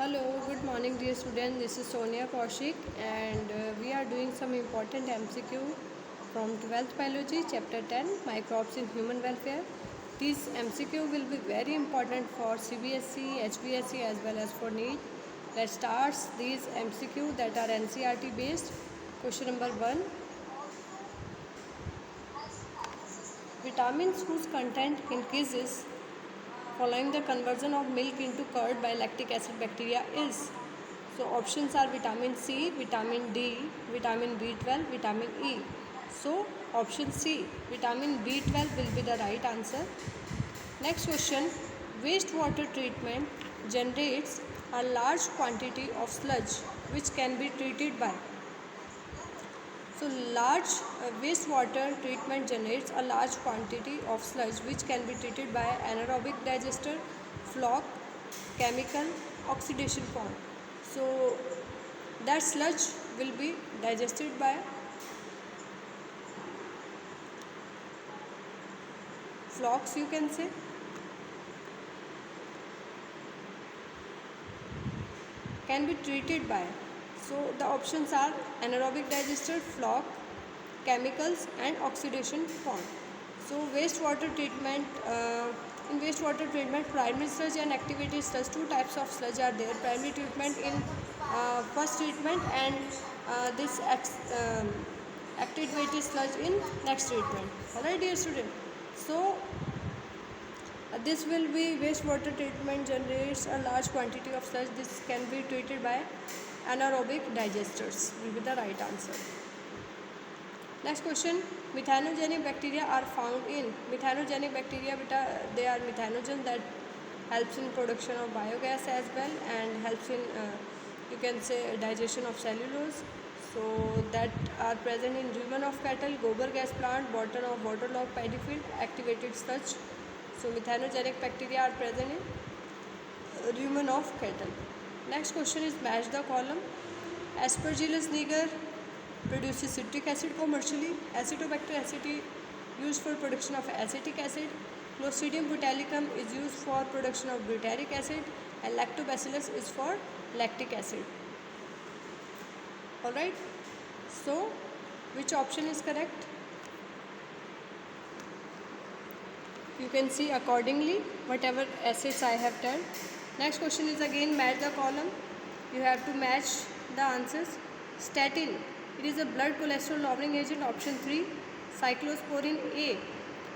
Hello, good morning dear students. This is Sonia Kaushik and we are doing some important MCQ from 12th Biology Chapter 10 Microbes in Human Welfare. This MCQ will be very important for CBSE, HBSE as well as for NEET. Let's start these MCQ that are NCERT based. Question number 1. Vitamins whose content increases following the conversion of milk into curd by lactic acid bacteria is. So options are vitamin C, vitamin D, vitamin B12, vitamin E. So option C, vitamin B12 will be the right answer. Next question, wastewater treatment generates a large quantity of sludge which can be treated by. So large wastewater treatment generates a large quantity of sludge which can be treated by anaerobic digester, floc, chemical, oxidation pond. So that sludge will be digested by flocs, you can say. Can be treated by. So the options are anaerobic digester, floc, chemicals and oxidation pond. So wastewater treatment, in wastewater treatment, primary sludge and activated sludge, two types of sludge are there. Primary treatment in first treatment and this activated sludge in next treatment. Alright dear student. So this will be wastewater treatment generates a large quantity of sludge. This can be treated by anaerobic digesters will be the right answer. Next question, methanogenic bacteria are found in. Methanogenic bacteria, they are methanogen that helps in production of biogas as well and helps in you can say digestion of cellulose. So that are present in rumen of cattle, gobar gas plant, bottom of waterlogged paddy field, activated sludge. So methanogenic bacteria are present in rumen of cattle. Next question is match the column. Aspergillus niger produces citric acid commercially. Acetobacter aceti used for production of acetic acid. Clostridium botulicum is used for production of butyric acid and lactobacillus is for lactic acid. Alright, so which option is correct? You can see accordingly whatever acids I have done. Next question is again match the column. You have to match the answers. Statin, it is a blood cholesterol lowering agent, option 3. Cyclosporin A,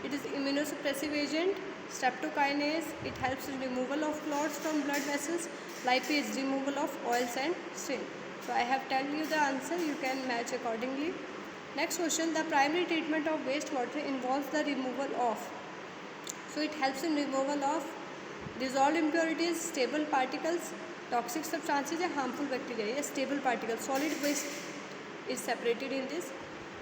it is immunosuppressive agent. Streptokinase, it helps in removal of clots from blood vessels. Lipase, removal of oils and stain. So I have told you the answer, you can match accordingly. Next question, the primary treatment of wastewater involves the removal of. So it helps in removal of dissolved impurities, stable particles, toxic substances and harmful bacteria. Yes, stable particles. Solid waste is separated in this.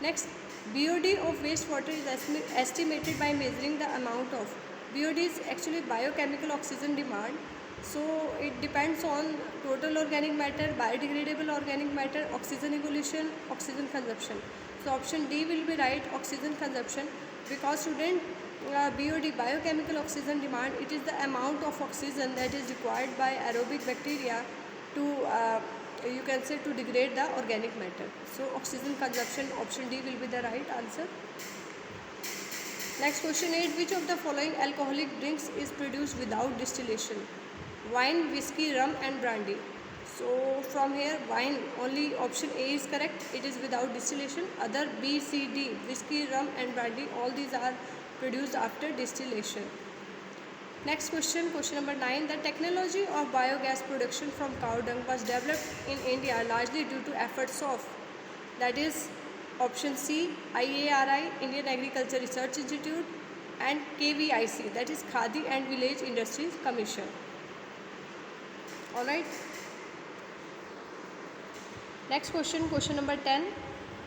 Next, BOD of wastewater is estimated by measuring the amount of. BOD is actually biochemical oxygen demand. So it depends on total organic matter, biodegradable organic matter, oxygen evolution, oxygen consumption. So option D will be right, oxygen consumption, because student BOD, biochemical oxygen demand, it is the amount of oxygen that is required by aerobic bacteria to you can say to degrade the organic matter. So oxygen consumption, option D will be the right answer. Next question 8, which of the following alcoholic drinks is produced without distillation? Wine, whiskey, rum and brandy. So from here wine, only option A is correct, it is without distillation. Other B, C, D, whiskey, rum and brandy, all these are produced after distillation. Next question, question number 9. The technology of biogas production from cow dung was developed in India largely due to efforts of, that is option C, IARI, Indian Agriculture Research Institute, and KVIC, that is Khadi and Village Industries Commission. Alright. Next question, question number 10.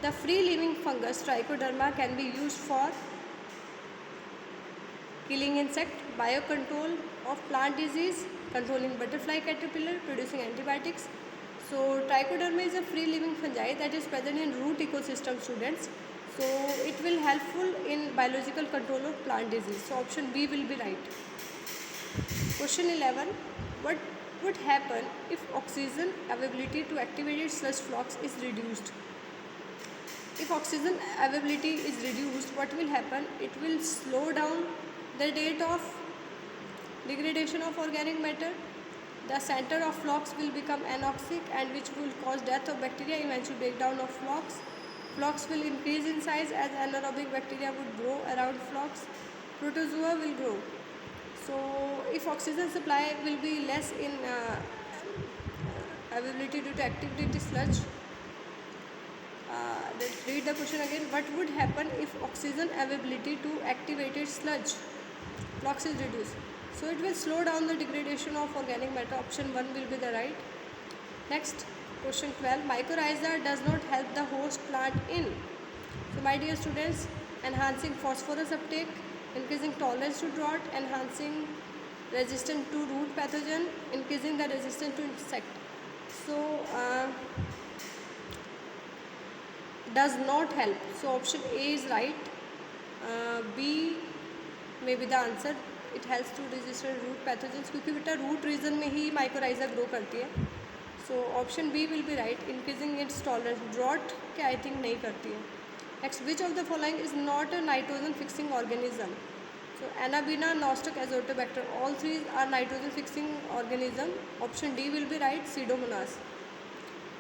The free living fungus Trichoderma can be used for killing insect, biocontrol of plant disease, controlling butterfly caterpillar, producing antibiotics. So Trichoderma is a free living fungi that is present in root ecosystem, students. So it will helpful in biological control of plant disease. So option B will be right. Question 11. What would happen if oxygen availability to activated sludge flocks is reduced? If oxygen availability is reduced, what will happen? It will slow down the rate of degradation of organic matter. The center of flocks will become anoxic, and which will cause death of bacteria, eventual breakdown of flocks. Flocks will increase in size as anaerobic bacteria would grow around flocks. Protozoa will grow. So if oxygen supply will be less in availability due to activity sludge, let's read the question again. What would happen if oxygen availability to activated sludge flocks is reduced? So it will slow down the degradation of organic matter. Option 1 will be the right. Next, question 12. Mycorrhiza does not help the host plant in. So my dear students, enhancing phosphorus uptake, increasing tolerance to drought, enhancing resistance to root pathogen, increasing the resistance to insect. So does not help. So option A is right. B may be the answer. It helps to resist root pathogens क्योंकि बेटा root region में ही mycorrhiza grow करती है. So option B will be right. Increasing its tolerance. Drought क्या I think नहीं करती है. Next, which of the following is not a nitrogen fixing organism? So Anabaena, Nostoc, Azotobacter, all three are nitrogen fixing organism. Option D will be right. Pseudomonas.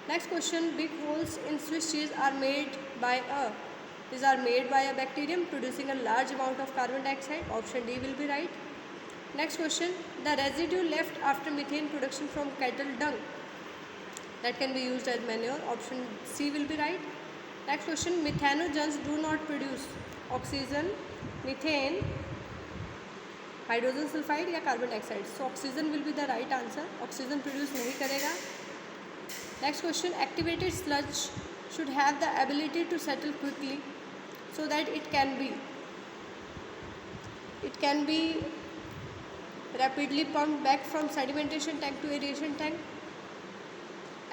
Next question, big holes in Swiss cheese are made by a. These are made by a bacterium producing a large amount of carbon dioxide. Option D will be right. Next question, the residue left after methane production from cattle dung that can be used as manure. Option C will be right. Next question, methanogens do not produce oxygen, methane, hydrogen sulfide या carbon dioxide. So oxygen will be the right answer. Oxygen produce नहीं करेगा. Next question, activated sludge should have the ability to settle quickly so that it can be rapidly pumped back from sedimentation tank to aeration tank,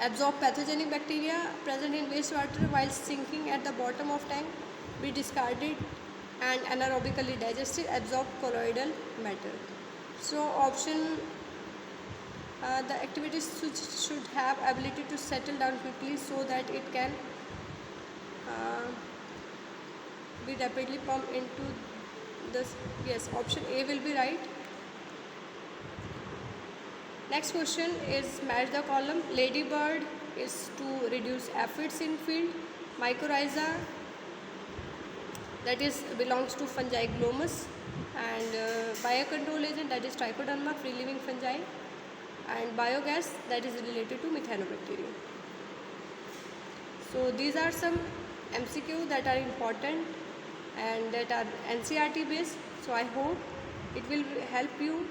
absorb pathogenic bacteria present in wastewater while sinking at the bottom of tank, be discarded and anaerobically digested, absorb colloidal matter. So option the activities should have ability to settle down quickly so that it can be rapidly pumped into this. Yes, option A will be right. Next question is match the column. Ladybird is to reduce aphids in field. Mycorrhiza, that is belongs to fungi glomus, and biocontrol agent, that is trichoderma, free living fungi, and biogas, that is related to methanobacterium. So these are some MCQ that are important and that are NCERT based. So I hope it will help you